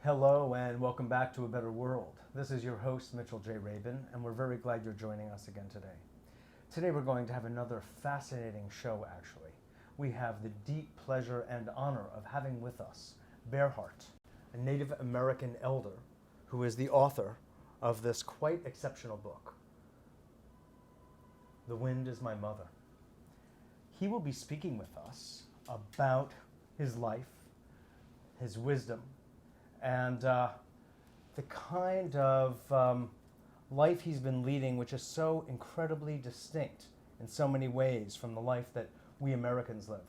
Hello and welcome back to A Better World. This is your host, Mitchell J. Rabin, and we're very glad you're joining us again today. Today we're going to have another fascinating show, actually. We have the deep pleasure and honor of having with us Bearhart, a Native American elder who is the author of this quite exceptional book, The Wind is My Mother. He will be speaking with us about his life, his wisdom, and the kind of life he's been leading, which is so incredibly distinct in so many ways from the life that we Americans live.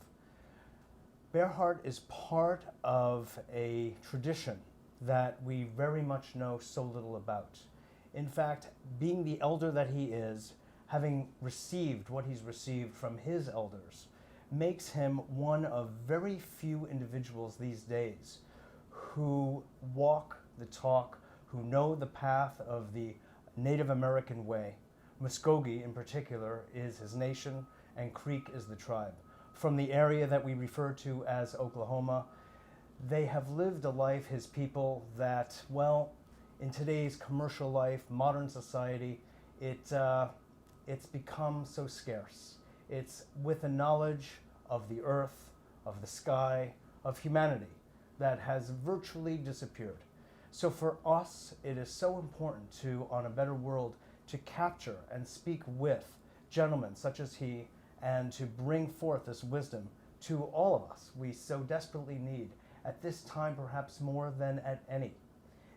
Bearhart is part of a tradition that we very much know so little about. In fact, being the elder that he is, having received what he's received from his elders, makes him one of very few individuals these days who walk the talk, who know the path of the Native American way. Muskogee, in particular, is his nation, and Creek is the tribe. From the area that we refer to as Oklahoma, they have lived a life, his people, that, well, in today's commercial life, modern society, it's become so scarce. It's with a knowledge of the earth, of the sky, of humanity, that has virtually disappeared. So for us, it is so important to, on A Better World, to capture and speak with gentlemen such as he, and to bring forth this wisdom to all of us we so desperately need at this time, perhaps more than at any.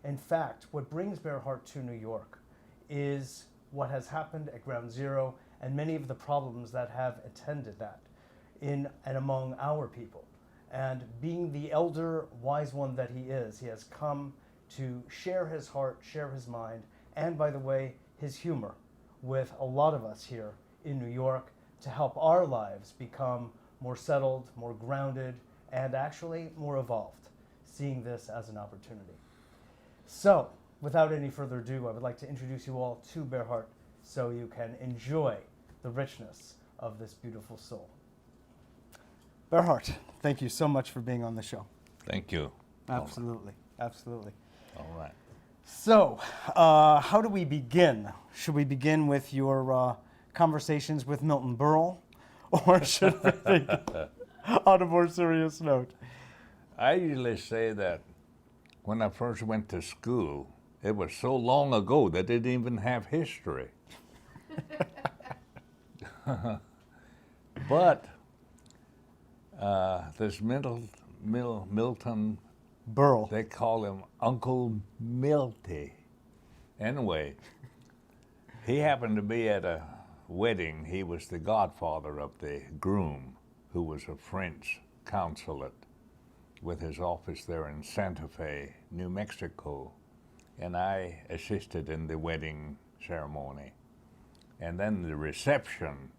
In fact, what brings Bearhart to New York is what has happened at Ground Zero and many of the problems that have attended that in and among our people. And being the elder wise one that he is, he has come to share his heart, share his mind, and by the way, his humor with a lot of us here in New York to help our lives become more settled, more grounded, and actually more evolved, seeing this as an opportunity. So, without any further ado, I would like to introduce you all to Bearhart so you can enjoy the richness of this beautiful soul. Bearhart, thank you so much for being on the show. Thank you. Absolutely, absolutely. All right. So, how do we begin? Should we begin with your conversations with Milton Berle, or should we begin on a more serious note? I usually say that when I first went to school, it was so long ago that they didn't even have history. But this Milton Berle. they call him Uncle Milty. Anyway, he happened to be at a wedding. He was the godfather of the groom, who was a French consulate with his office there in Santa Fe, New Mexico. And I assisted in the wedding ceremony. And then the reception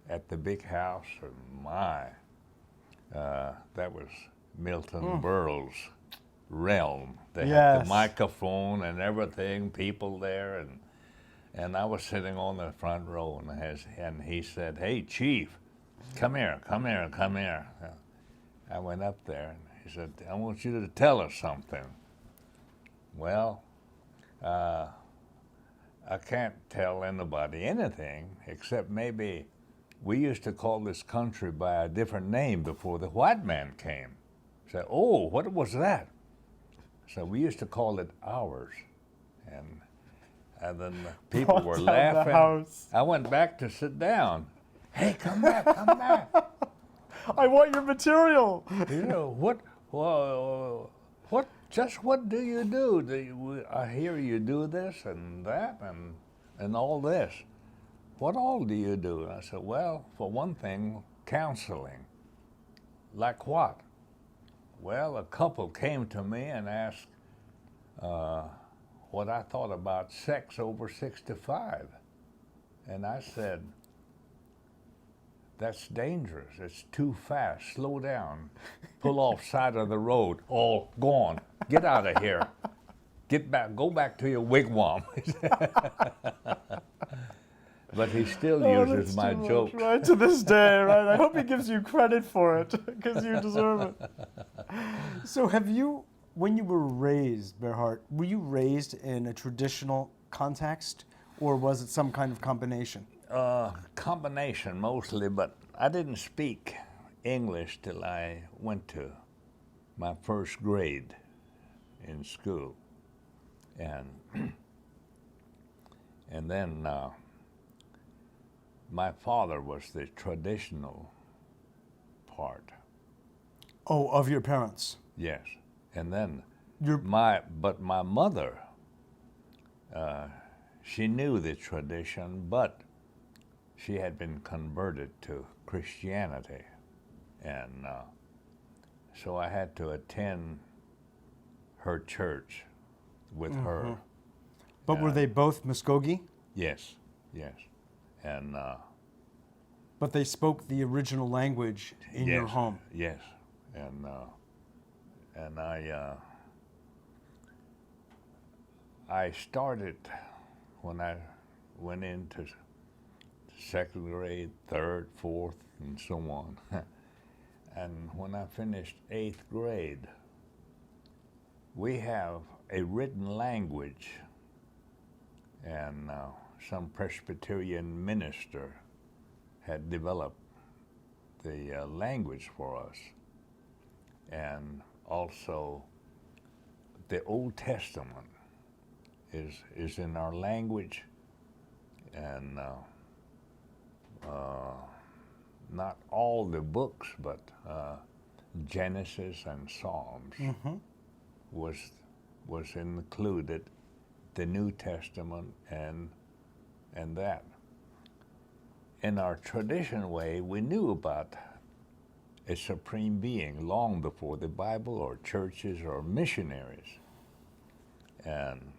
at the big house, that was Milton Berle's realm. They had the microphone and everything, people there, and I was sitting on the front row, and he said, "Hey, Chief, come here. I went up there, and he said, "I want you to tell us something." Well, I can't tell anybody anything, except maybe we used to call this country by a different name before the white man came. I said, "Oh, what was that?" So we used to call it ours. And then the people were laughing. I went back to sit down. "Hey, come back. I want your material. You know, what do you do? I hear you do this and that and all this. What all do you do?" And I said, "Well, for one thing, counseling." "Like what?" "Well, a couple came to me and asked what I thought about sex over 65. And I said, "That's dangerous. It's too fast. Slow down. Pull off side of the road. All gone. Get out of here." Get back, go back to your wigwam. But he still uses my jokes. Right to this day, right? I hope he gives you credit for it because you deserve it. So, when you were raised, Berhard, were you raised in a traditional context, or was it some kind of combination? Combination mostly, but I didn't speak English till I went to my first grade in school, and then my father was the traditional part. Oh, of your parents. Yes, and then Your my mother, she knew the tradition, but she had been converted to Christianity, and so I had to attend her church with her. But were they both Muskogee? Yes, yes, and But they spoke the original language in your yes, home. yes, and I started when I went into second grade, third, fourth, and so on. And when I finished 8th grade, we have a written language, and some Presbyterian minister had developed the language for us. And also, the Old Testament is in our language, and not all the books, but Genesis and Psalms was included, the New Testament and that. In our tradition way, we knew about a supreme being long before the Bible or churches or missionaries, and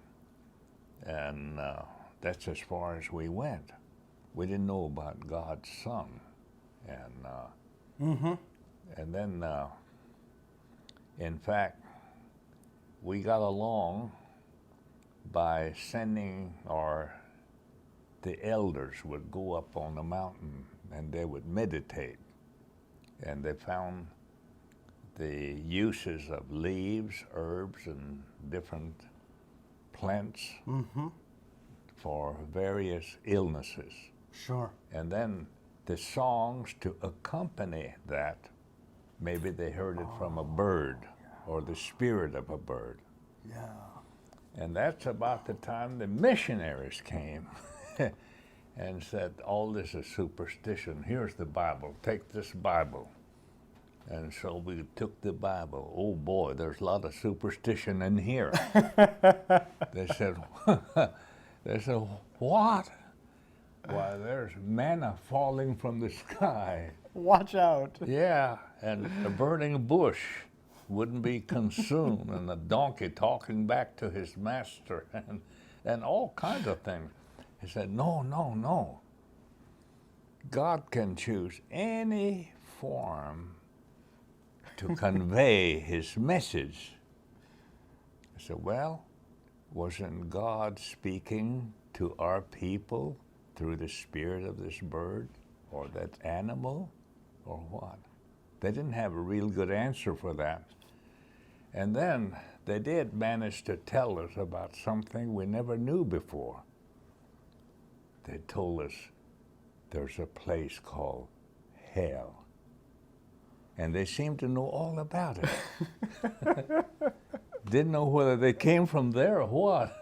that's as far as we went. We didn't know about God's Son, and then in fact, we got along by sending the elders would go up on the mountain and they would meditate, and they found the uses of leaves, herbs, and different plants for various illnesses. Sure. And then the songs to accompany that, maybe they heard it from a bird or the spirit of a bird. Yeah. And that's about the time the missionaries came and said, all this is superstition. Here's the Bible. Take this Bible. And so we took the Bible. Oh boy, there's a lot of superstition in here. They said, what? Why, there's manna falling from the sky. Watch out. Yeah, and a burning bush wouldn't be consumed, and a donkey talking back to his master, and all kinds of things. He said, no. God can choose any form to convey his message. I said, well, wasn't God speaking to our people through the spirit of this bird or that animal or what? They didn't have a real good answer for that. And then they did manage to tell us about something we never knew before. They told us there's a place called hell. And they seemed to know all about it. Didn't know whether they came from there or what.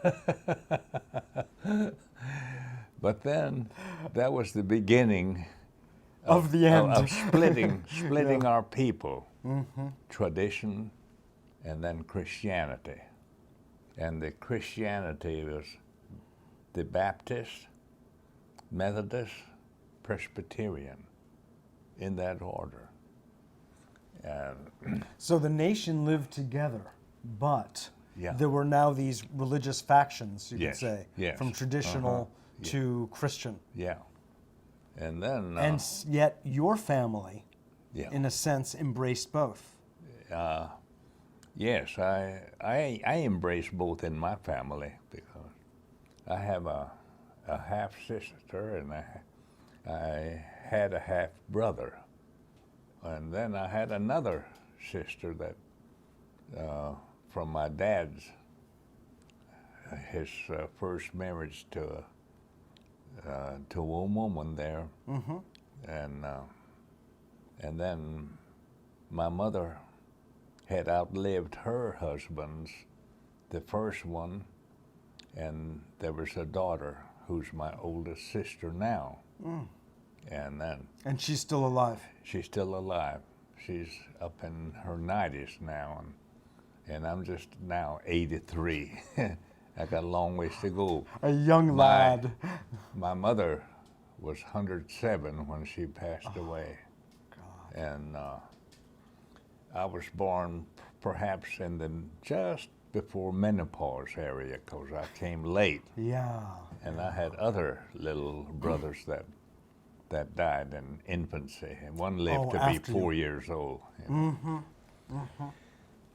But then that was the beginning of the end. Of splitting our people. Tradition and then Christianity. And the Christianity was the Baptist, Methodist, Presbyterian, in that order. And so the nation lived together, but yeah. there were now these religious factions, you Yes, could say, yes. from traditional to Christian. Yeah. And then... and yet your family, yeah. in a sense, embraced both. Yes, I embrace both in my family because I have a half sister and I had a half brother, and then I had another sister that from my dad's his first marriage to a woman there, and then my mother had outlived her husband's, the first one, and there was a daughter who's my oldest sister now. And then And she's still alive. she's still alive. She's up in her 90s now, and I'm just now 83. I got a long ways to go. A young lad. My mother was 107 when she passed away. God. And I was born perhaps in the just before menopause area because I came late. Yeah. And I had other little brothers that died in infancy, and one lived to be after 4 years old. You know.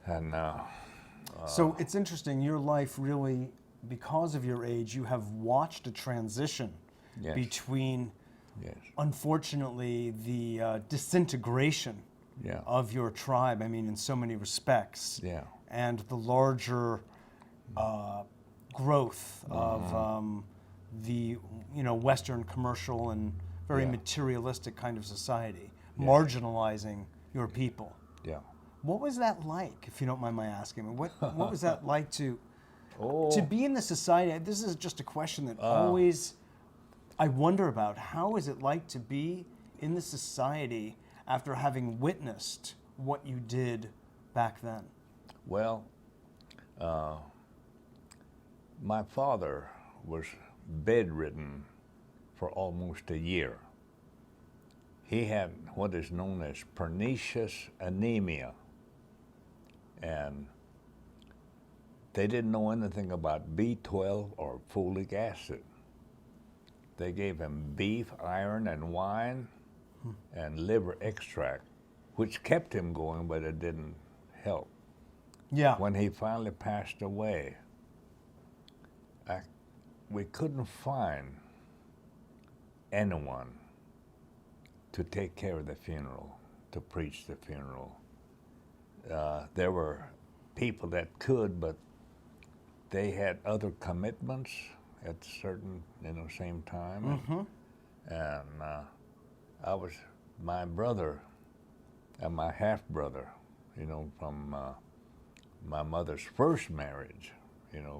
And So it's interesting, your life really, because of your age, you have watched a transition Yes. between, yes, unfortunately, the disintegration yeah, of your tribe, I mean, in so many respects, yeah, and the larger growth of the, Western commercial and very Yeah. materialistic kind of society, Yeah. marginalizing your people. yeah. What was that like, if you don't mind my asking? What was that like to Oh, be in the society? This is just a question that always I wonder about. How is it like to be in the society after having witnessed what you did back then? well, my father was bedridden for almost a year. He had what is known as pernicious anemia, and they didn't know anything about B12 or folic acid. They gave him beef, iron, and wine, and liver extract, which kept him going, but it didn't help. Yeah. When he finally passed away, we couldn't find anyone to take care of the funeral, to preach the funeral. There were people that could, but they had other commitments at certain, same time. And my brother and my half brother, from my mother's first marriage,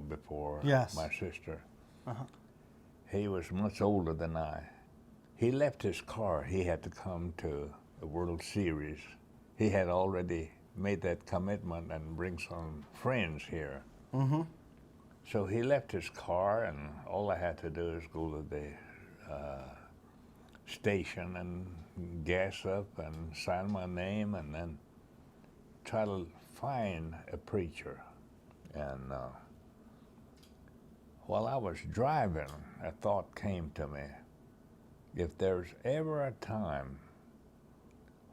before Yes. my sister. He was much older than I. He left his car. He had to come to the World Series. He had already made that commitment and bring some friends here. So he left his car, and all I had to do is go to the station and gas up and sign my name, and then try to find a preacher. And while I was driving, a thought came to me. If there's ever a time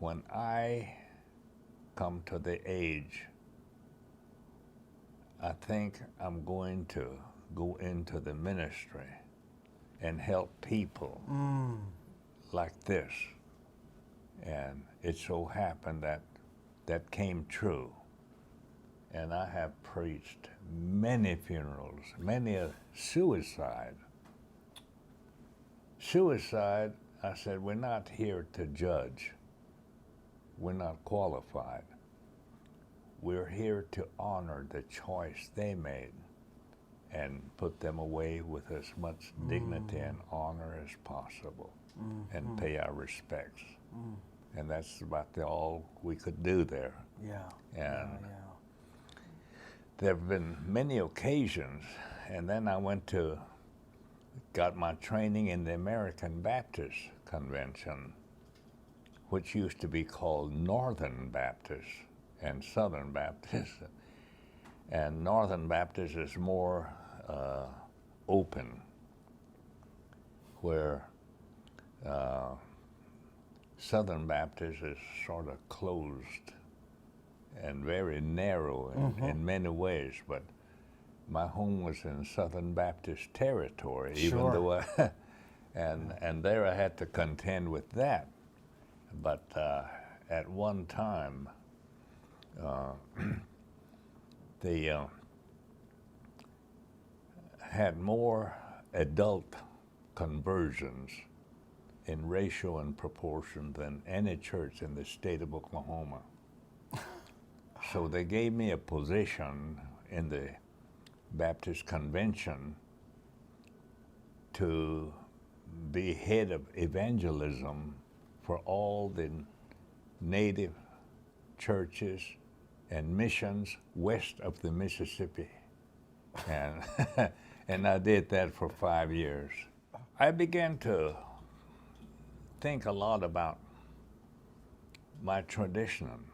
when I come to the age, I think I'm going to go into the ministry and help people like this. And it so happened that that came true. And I have preached many funerals, many a suicide. Suicide, I said, we're not here to judge. We're not qualified. We're here to honor the choice they made and put them away with as much dignity and honor as possible and pay our respects. And that's about all we could do there. Yeah. And there have been many occasions, and then I got my training in the American Baptist Convention, which used to be called Northern Baptist and Southern Baptist. And Northern Baptist is more open, where Southern Baptist is sort of closed. and very narrow in many ways. But my home was in Southern Baptist territory, even Sure. though and there I had to contend with that. But at one time, they had more adult conversions in ratio and proportion than any church in the state of Oklahoma. So they gave me a position in the Baptist convention to be head of evangelism for all the native churches and missions west of the Mississippi. And, and I did that for 5 years. I began to think a lot about my tradition,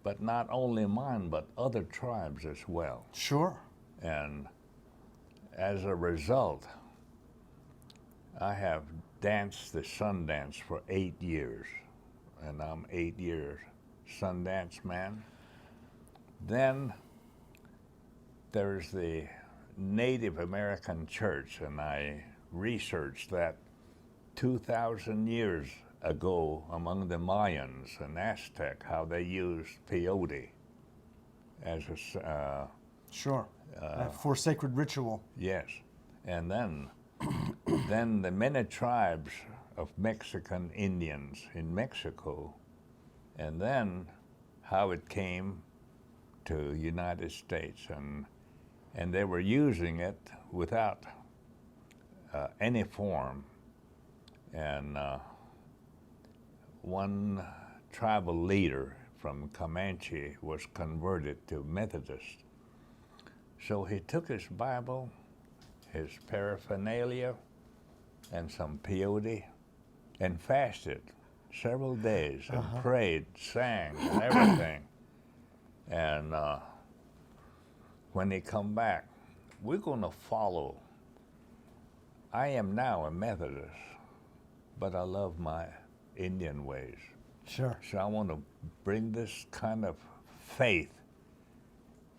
but not only mine, but other tribes as well. Sure. And as a result, I have danced the sun dance for 8 years, and I'm 8 years Sundance man. Then there's the Native American Church, and I researched that 2,000 years ago among the Mayans and Aztec, how they used peyote as a, Sure. For sacred ritual. yes. And then the many tribes of Mexican Indians in Mexico, and then how it came to United States, and they were using it without any form. And one tribal leader from Comanche was converted to Methodist. So he took his Bible, his paraphernalia, and some peyote, and fasted several days, and prayed, sang, and everything. And when he come back, we're going to follow. I am now a Methodist, but I love my Indian ways. Sure. So I want to bring this kind of faith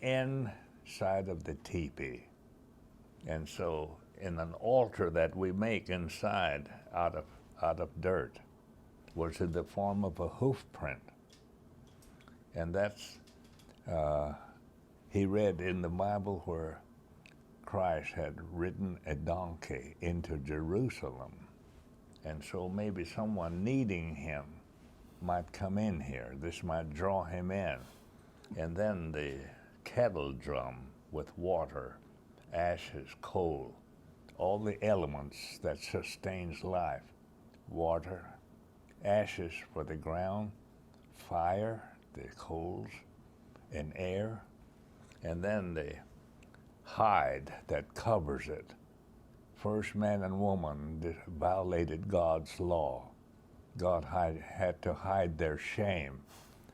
inside of the teepee. And so in an altar that we make inside out of dirt was in the form of a hoof print. And that's, he read in the Bible where Christ had ridden a donkey into Jerusalem. And so maybe someone needing him might come in here. This might draw him in. And then the kettle drum with water, ashes, coal, all the elements that sustains life. Water, ashes for the ground, fire, the coals, and air, and then the hide that covers it. First man and woman violated God's law. God had to hide their shame.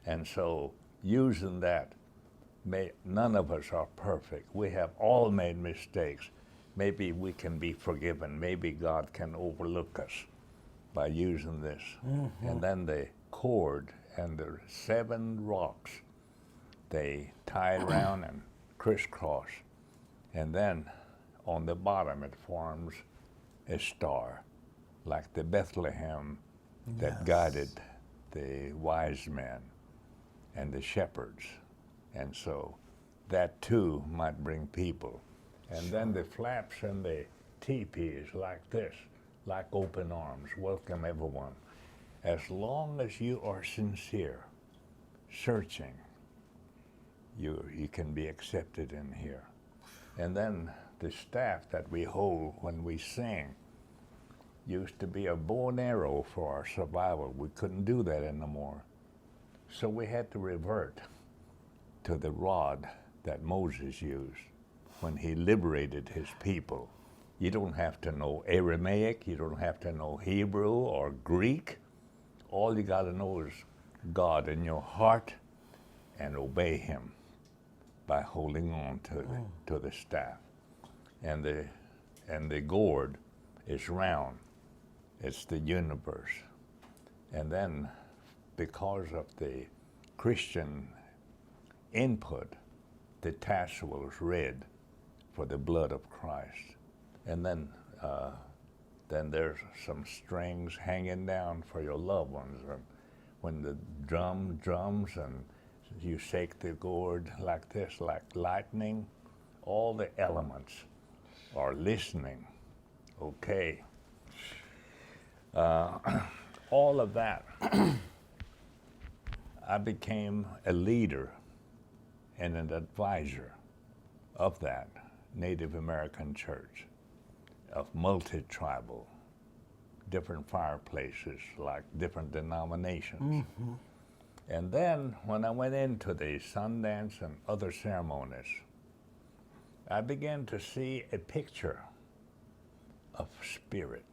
And so using that, none of us are perfect. We have all made mistakes. Maybe we can be forgiven. Maybe God can overlook us by using this. Mm-hmm. And then the cord and the 7 rocks, they tie around and crisscross. And then on the bottom it forms a star, like the Bethlehem that guided the wise men and the shepherds. And so that too might bring people. And then the flaps and the teepee is like this, like open arms. Welcome everyone. As long as you are sincere, searching, you can be accepted in here. And then the staff that we hold when we sing used to be a bow and arrow for our survival. We couldn't do that anymore. So we had to revert to the rod that Moses used when he liberated his people. You don't have to know Aramaic, you don't have to know Hebrew or Greek. All you got to know is God in your heart and obey him by holding on to the staff. And the gourd is round. It's the universe. And then because of the Christian input, the tassel was red for the blood of Christ. And then there's some strings hanging down for your loved ones. And when the drums and you shake the gourd like this, like lightning, all the elements are listening. Okay. All of that. I became a leader and an advisor of that Native American church, of multi-tribal, different fireplaces, like different denominations. Mm-hmm. And then when I went into the Sundance and other ceremonies, I began to see a picture of spirit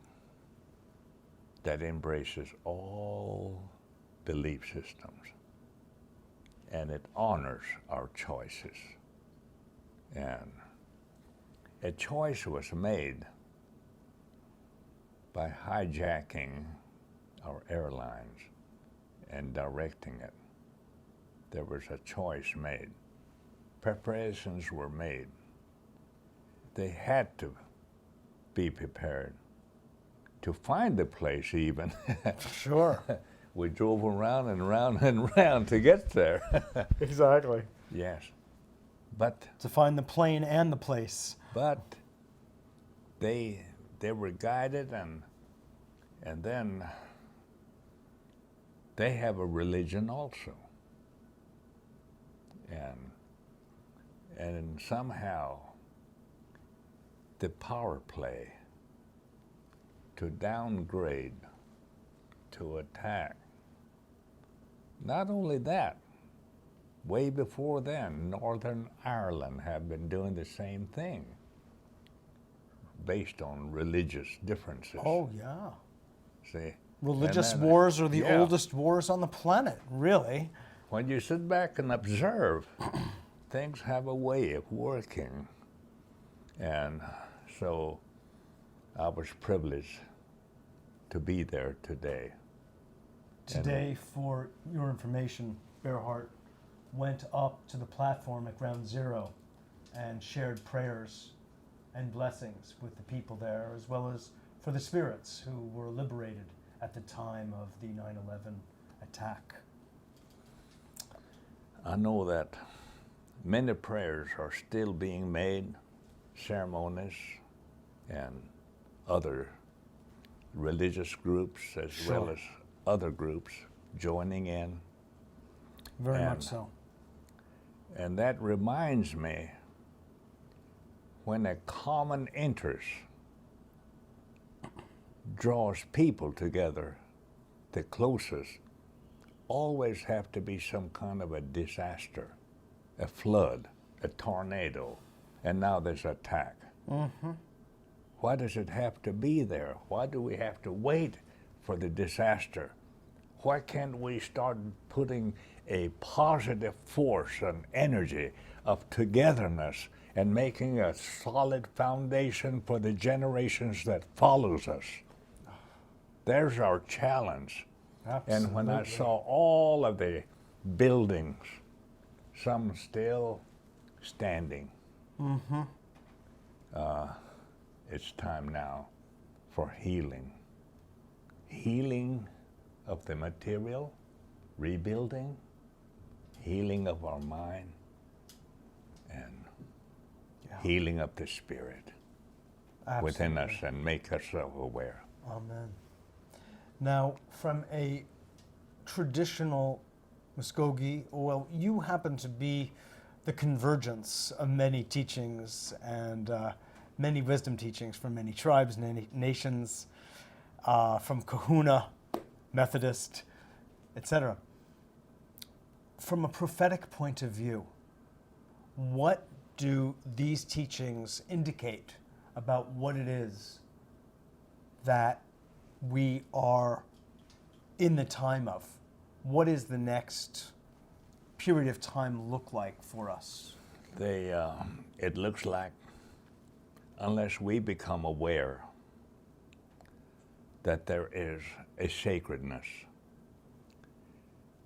that embraces all belief systems, and it honors our choices. And a choice was made by hijacking our airlines and directing it. There was a choice made. Preparations were made. They had to be prepared to find the place even. Sure. We drove around and round and round to get there. Exactly. Yes. But To find the plane and the place. they were guided, and then they have a religion also. And somehow the power play to downgrade, to attack. Not only that, way before then, Northern Ireland had been doing the same thing based on religious differences. Oh, yeah. See? Religious And then, wars are the yeah. oldest wars on the planet, really. When you sit back and observe, things have a way of working. And so I was privileged to be there today. Today, for your information, Bearheart went up to the platform at Ground Zero and shared prayers and blessings with the people there, as well as for the spirits who were liberated at the time of the 9/11 attack. I know that many prayers are still being made, ceremonies and other religious groups as Sure. well as other groups joining in. Very And- much so. And that reminds me, when a common interest draws people together, the closest always have to be some kind of a disaster, a flood, a tornado, and now there's attack. Mm-hmm. Why does it have to be there? Why do we have to wait for the disaster? Why can't we start putting a positive force and energy of togetherness and making a solid foundation for the generations that follows us? There's our challenge. Absolutely. And when I saw all of the buildings, some still standing, Mm-hmm. it's time now for healing. Healing of the material, rebuilding, healing of our mind, and Yeah. healing of the spirit within us and make us self-aware. Amen. Now, from a traditional Muskogee, well, you happen to be the convergence of many teachings and many wisdom teachings from many tribes, many nations, from Kahuna, Methodist, etc. From a prophetic point of view, what do these teachings indicate about what it is that we are in the time of? What is the next period of time look like for us? It looks like, unless we become aware that there is a sacredness,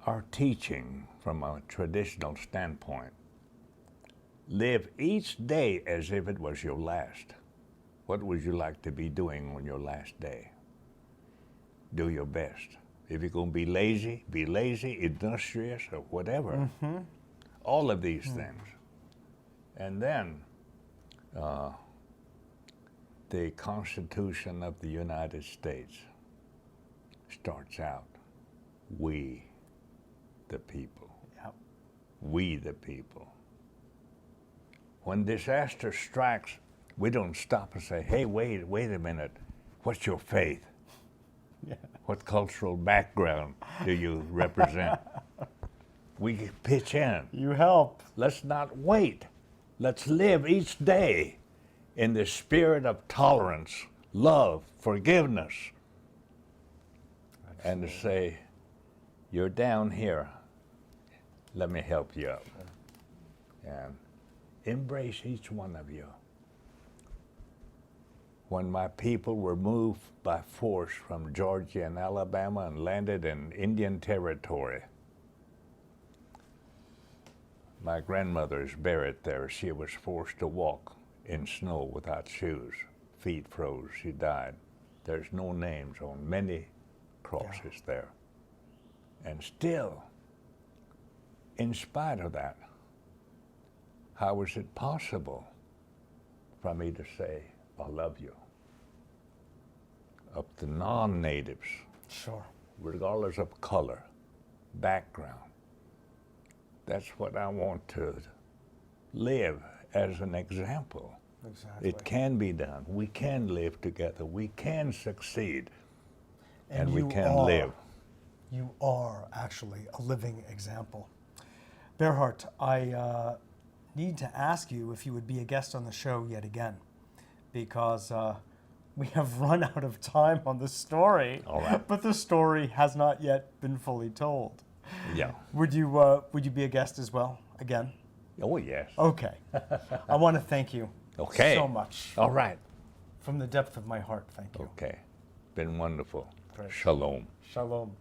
our teaching from a traditional standpoint. Live each day as if it was your last. What would you like to be doing on your last day? Do your best. If you're going to be lazy, industrious, or whatever. All of these things. And then the Constitution of the United States starts out, we the people. Yep. We the people. When disaster strikes, we don't stop and say, hey, wait a minute, what's your faith? Yeah. What cultural background do you represent? We pitch in. You help. Let's not wait. Let's live each day in the spirit of tolerance, love, forgiveness, and to say, you're down here, let me help you up. And embrace each one of you. When my people were moved by force from Georgia and Alabama and landed in Indian Territory, my grandmother is buried there. She was forced to walk in snow without shoes. Feet froze. She died. There's no names on many crosses there. And still, in spite of that, how was it possible for me to say, I love you? Of the non-natives, Sure. regardless of color, background. That's what I want to live as an example. Exactly. It can be done. We can live together. We can succeed. And we you can are- live. You are actually a living example. Berhard, I need to ask you if you would be a guest on the show yet again, because we have run out of time on the story. All right. But the story has not yet been fully told. Yeah. Would you be a guest as well again? Oh, yes. Okay. I want to thank you Okay. so much. All right. From the depth of my heart, thank you. Okay. Been wonderful. Great. Shalom. Shalom.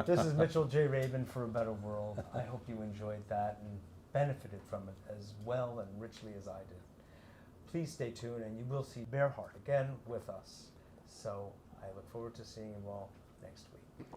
This is Mitchell J. Rabin for A Better World. I hope you enjoyed that and benefited from it as well and richly as I did. Please stay tuned and you will see Berhard again with us. So I look forward to seeing you all next week.